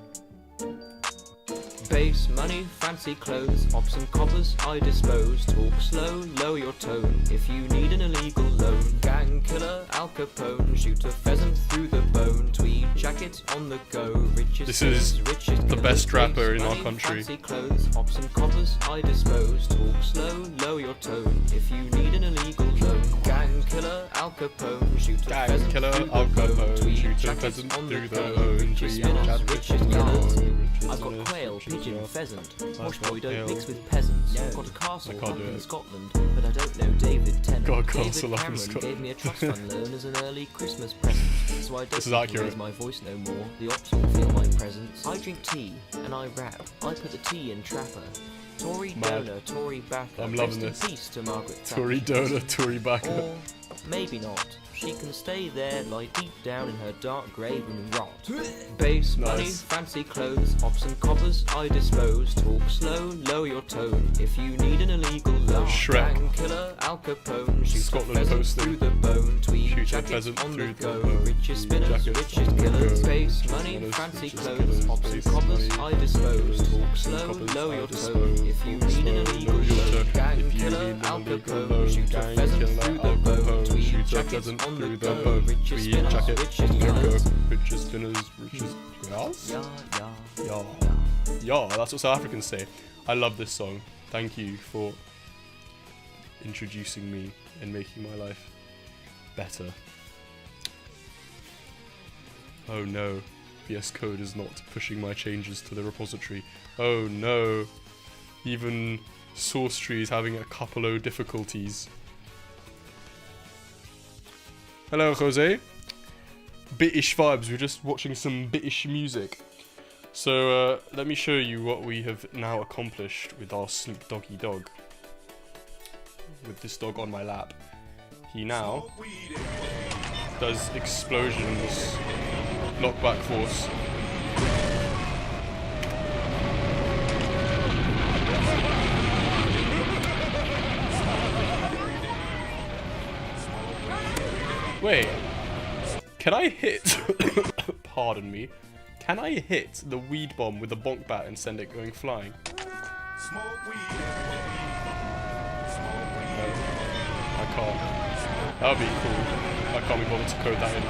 Base money, fancy clothes, ops and coppers I dispose. Talk slow, lower your tone if you need an illegal loan. Gang killer, Al Capone, shoot a pheasant through the bone. Tweed jacket on the go, richest This is richest the best killers. rapper in Base our money, country. Fancy clothes, ops and coppers I dispose. Talk slow, lower your tone if you need an illegal loan. Gang killer, Al Capone, shoot a Gang pheasant killer, through the Al bone. Capone, Tweed shoot a jacket pheasant on through the go, bone. richest Tweed spinners, jacket richest on the killers. go, I've richest got spinners, quail, richest pigeon, killers. pheasant. I've Posh got boy, don't quail. mix with peasants. Got a castle I can't up do in it. Scotland, but I don't know David Tennant. Got a David castle up in Cameron Scotland. gave me a trust fund loan as an early Christmas present, so I don't This is need to accurate. raise my voice no more. The ops will feel my presence. I drink tea and I rap. I put the tea in Trapper. Tory Mad. donor, Tory backer. I'm loving Rest this. in peace to Margaret Tory Thatcher. donor, Tory backer. Or maybe not. She can stay there, lie deep down in her dark grave and rot. Base money, Nice. fancy clothes, ops and coppers I dispose. Talk slow, lower your tone if you need an illegal loan. Shrek. Gang killer, Al Capone, shoot Scotland a pheasant posting. through the bone. Tweed Shoot a jacket pheasant on through the the go. bone. Richest Tweed spinners, jacket richest on the killers. go. Base Richest money, spinners, fancy richest clothes, killers. ops and Base coppers money, I dispose. fancy Talk clothes, slow, coppers lower I your dispose. tone if you Talk need an slow, illegal lower your loan. tone Gang if you killer, need an Al illegal Capone, loan. shoot a Gang pheasant killer, through Al the bone. Capone, Tweed shoot a jackets pheasant on the through the go. bone. Richest Tweed spinners, jacket richest on the go. killers. Richest spinners, richest killers. Yeah, yeah. Yeah. Yeah, that's what South Africans say. I love this song. Thank you for introducing me and making my life better. Oh no, VS Code is not pushing my changes to the repository. Oh no, even source tree is having a couple of difficulties. Hello, Jose. British vibes. We're just watching some British music. So let me show you what we have now accomplished with our Snoop Doggy dog. With this dog on my lap. He now does explosions, knockback force. Wait, can I hit, pardon me, can I hit the weed bomb with a bonk bat and send it going flying? Smoke weed. No, I can't. That would be cool. I can't be bothered to code that in.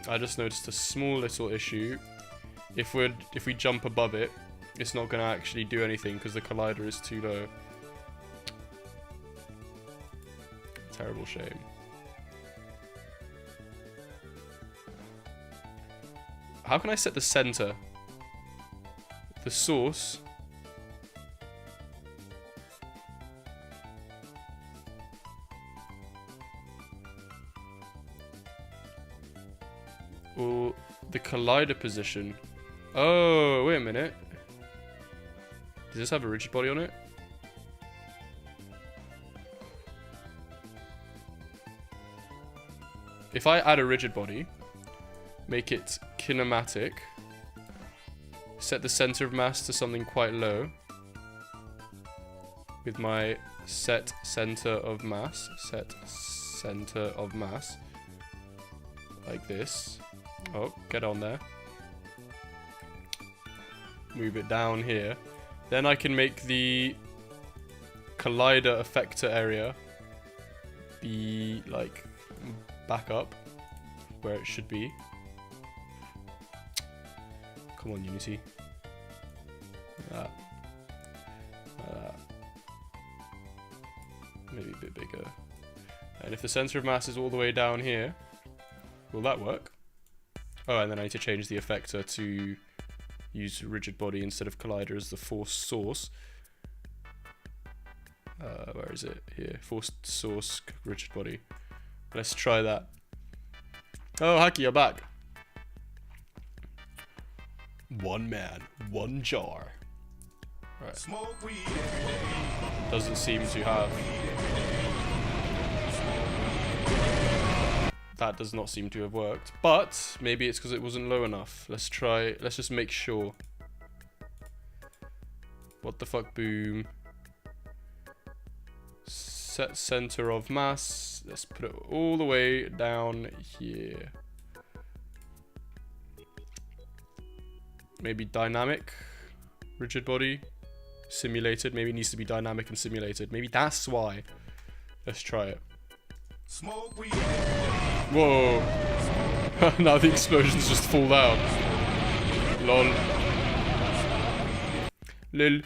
I just noticed a small little issue. If we jump above it, it's not gonna actually do anything because the collider is too low. Terrible shame. How can I set the center? The source. Or the collider position. Oh, wait a minute. Does this have a rigid body on it? If I add a rigid body, make it kinematic, set the center of mass to something quite low with my set center of mass, like this. Oh, get on there. Move it down here. Then I can make the collider effector area be like back up where it should be. Come on, Unity. Maybe a bit bigger. And if the center of mass is all the way down here, will that work? Oh, and then I need to change the effector to use rigid body instead of collider as the force source. Where is it? Here, forced source, rigid body. Let's try that. Oh, Haki, you're back. One man, one jar. Right. Smoke weed. Doesn't seem to have. That does not seem to have worked, but maybe it's because it wasn't low enough. Let's try. Let's just make sure. What the fuck? Boom. Set center of mass. Let's put it all the way down here. Maybe dynamic, rigid body, simulated. Maybe it needs to be dynamic and simulated. Maybe that's why. Let's try it. Smoke weed. Whoa. Now the explosions just fall down. Lol. Lil.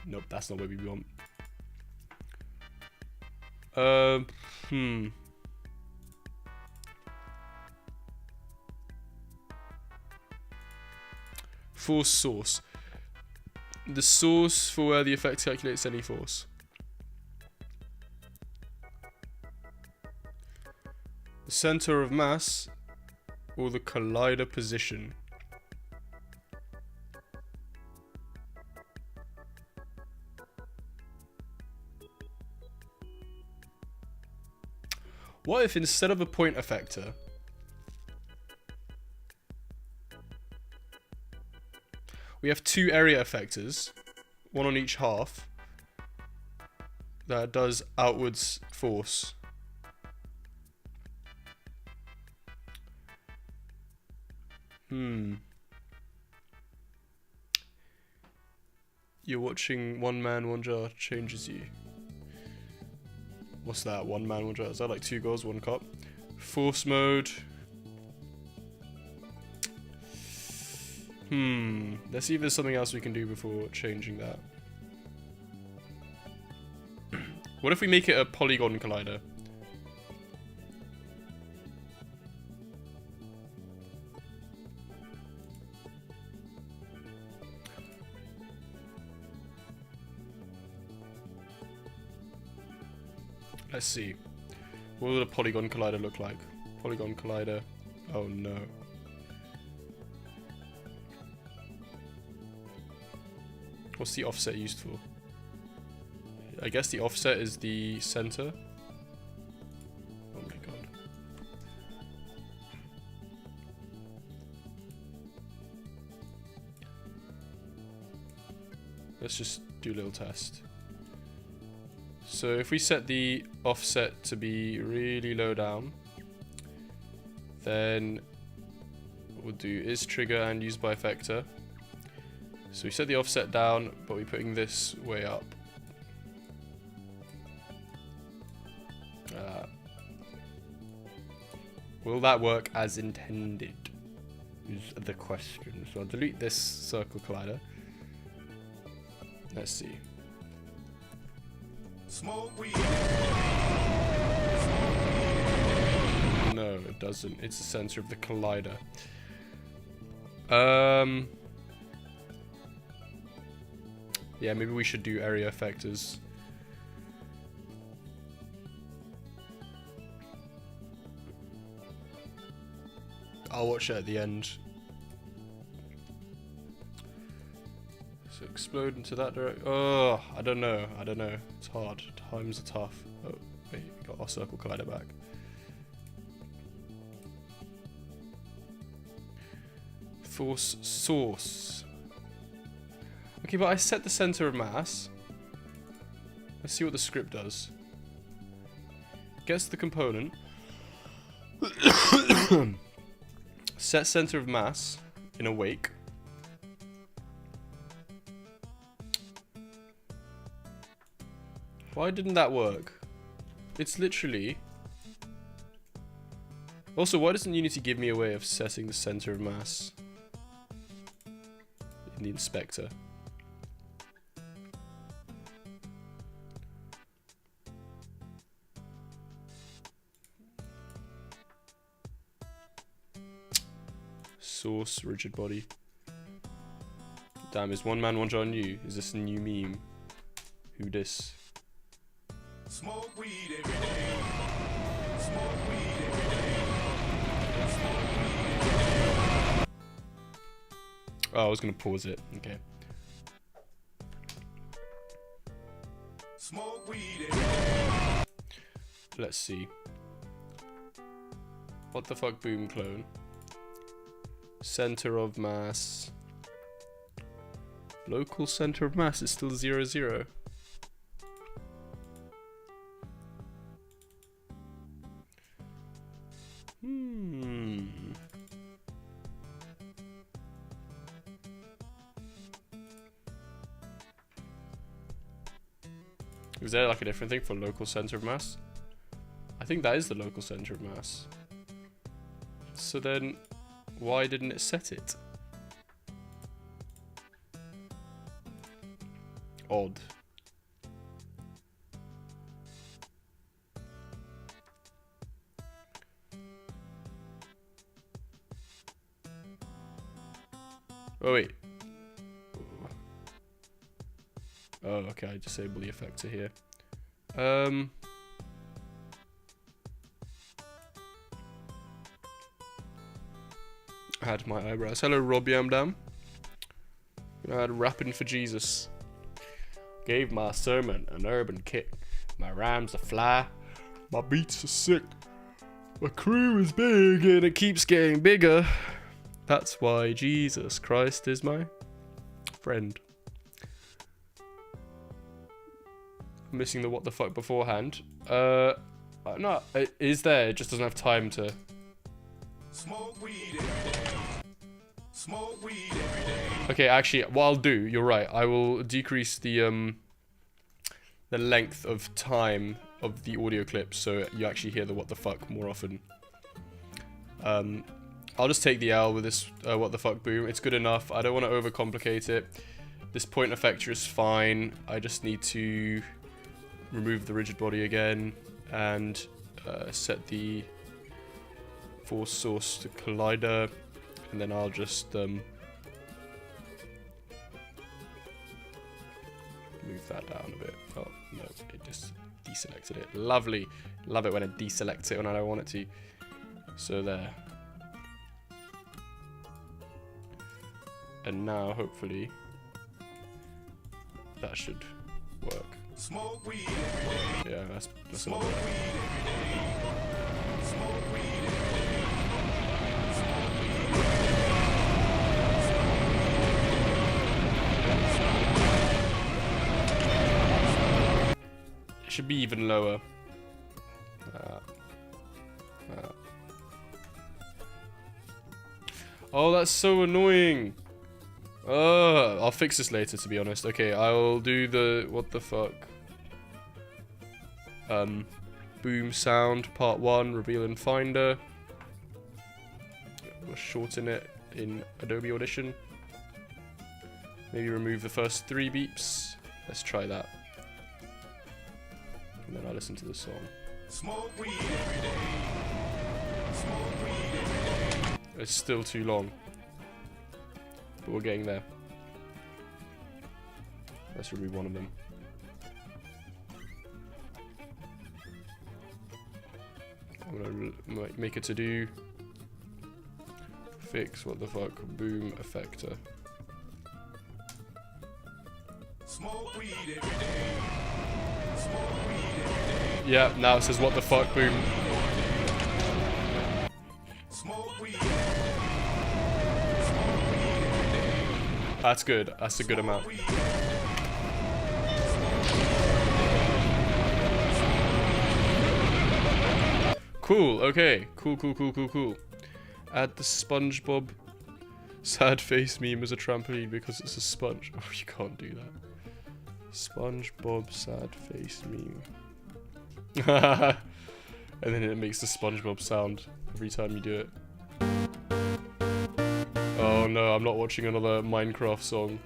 Nope, that's not what we want. Force source. The source for where the effect calculates any force. The center of mass or the collider position. What if instead of a point effector, we have two area effectors, one on each half, that does outwards force. You're watching One Man, One Jar changes you. What's that? One man, one jar. Is that like 2 goals, 1 cup? Force mode. Let's see if there's something else we can do before changing that. What if we make it a polygon collider? Let's see. What would a polygon collider look like? Polygon collider. Oh no. What's the offset used for? I guess the offset is the center. Oh my god. Let's just do a little test. So if we set the offset to be really low down, then what we'll do is trigger and use by effector. So we set the offset down, but we're putting this way up. Will that work as intended? Is the question. So I'll delete this circle collider. Let's see. Smoke weed. No, it doesn't. It's the center of the collider. Yeah, maybe we should do area effectors. I'll watch it at the end. So explode into that direction. Oh, I don't know. It's hard. Times are tough. Oh, wait, we got our circle collider back. Force source. Okay, but I set the center of mass. Let's see what the script does. Gets the component. Set center of mass in awake. Why didn't that work? It's literally... Also, why doesn't Unity give me a way of setting the center of mass in the inspector? Source, rigid body. Damn, is One Man, One Jar new? Is this a new meme? Who dis? Smoke weed every day. Smoke weed every day. Smoke weed every day. Oh, I was gonna pause it. Okay. Smoke weed every day. Let's see. What the fuck, boom clone? Center of mass. Local center of mass is still 0, 0. Is there like a different thing for local center of mass? I think that is the local center of mass. So then, why didn't it set it? Odd. Oh wait. Oh, okay, I disable the effector here. Add my eyebrows. Hello, Rob Yamdam. Gonna add rapping for Jesus. Gave my sermon an urban kick. My rhymes are fly. My beats are sick. My crew is big and it keeps getting bigger. That's why Jesus Christ is my friend. I'm missing the what the fuck beforehand. No, it is there. It just doesn't have time to. Smoke weed every day. Smoke weed every day. Okay, actually, what I'll do, you're right. I will decrease the length of time of the audio clips so you actually hear the what the fuck more often. I'll just take the L with this what the fuck boom. It's good enough. I don't want to overcomplicate it. This point effector is fine. I just need to remove the rigid body again and set the force source to collider, and then I'll just move that down a bit. Oh no, it just deselected it. Lovely. Love it when it deselects it when I don't want it to. So there. And now hopefully that should work. Smoke weed every day. Yeah, that's a Smoke lot weed better. every day. Smoke weed every day. It should be even lower. Oh, that's so annoying. I'll fix this later, to be honest. Okay, I'll do the what the fuck. Boom sound part 1, reveal in Finder. We'll shorten it in Adobe Audition. Maybe remove the first 3 beeps. Let's try that. And then I'll listen to the song. Smoke weed every day. Smoke weed every day. It's still too long. But we're getting there. Let's remove one of them. I'm gonna make a to-do. Fix what the fuck boom effector. Smoke weed every day. Smoke weed every day. Yeah, now it says what the fuck boom. Smoke weed. That's good. That's a good amount. Cool. Okay. Cool. Add the SpongeBob sad face meme as a trampoline because it's a sponge. Oh, you can't do that. SpongeBob sad face meme. And then it makes the SpongeBob sound every time you do it. Oh no, I'm not watching another Minecraft song.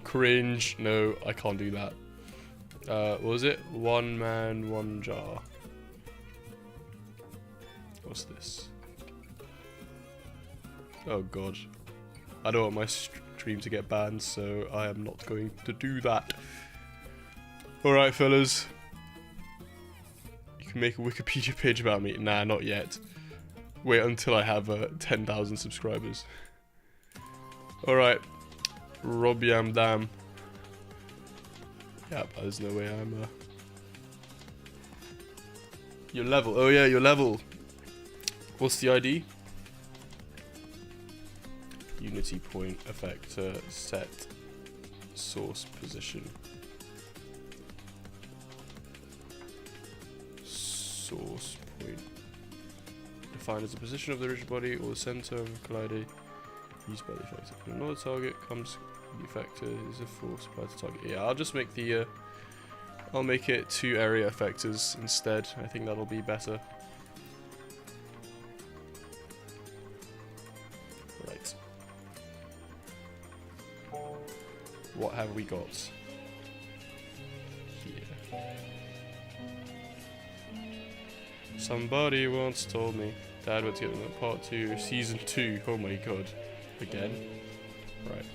Cringe. No, I can't do that. What was it? One man, one jar. What's this? Oh god. I don't want my stream to get banned, so I am not going to do that. Alright, fellas. You can make a Wikipedia page about me. Nah, not yet. Wait until I have 10,000 subscribers. Alright. Rob Yamdam. Yep, there's no way I'm your level. Oh yeah, your level. What's the ID? Unity point effector set source position. Source point. Defined as the position of the rigid body or the center of a collider used by the effector. When another target comes, the effector is a force applied to target. Yeah, I'll just make the I'll make it 2 area effectors instead. I think that'll be better. Right. What have we got here? Somebody once told me Dad went to get them at part 2, season 2. Oh my god. Again? Right.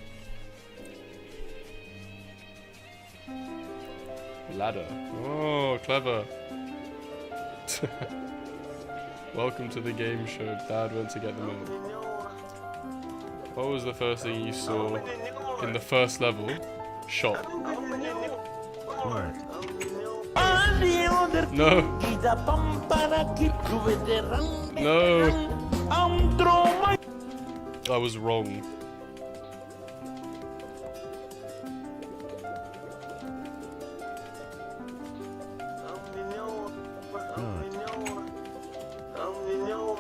Ladder. Oh, clever. Welcome to the game show. Dad went to get them out. What was the first thing you saw in the first level? Shop. No. No. I was wrong.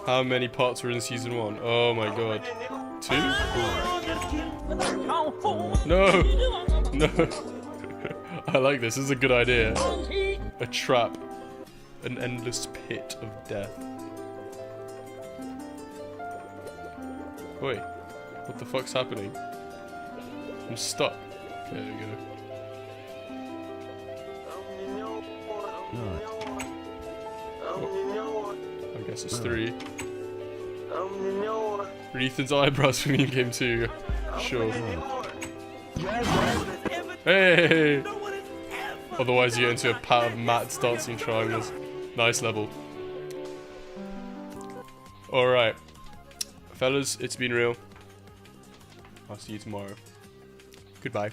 How many parts were in season 1? Oh my god. 2? No! No! I like this. This is a good idea. A trap. An endless pit of death. Wait. What the fuck's happening? I'm stuck. Okay, there we go. I guess it's 3. Ethan's eyebrows for meme game 2. Sure. Hey! Otherwise you get into a pat of Matt's dancing triangles. Nice level. Alright. Fellas, it's been real. I'll see you tomorrow. Goodbye.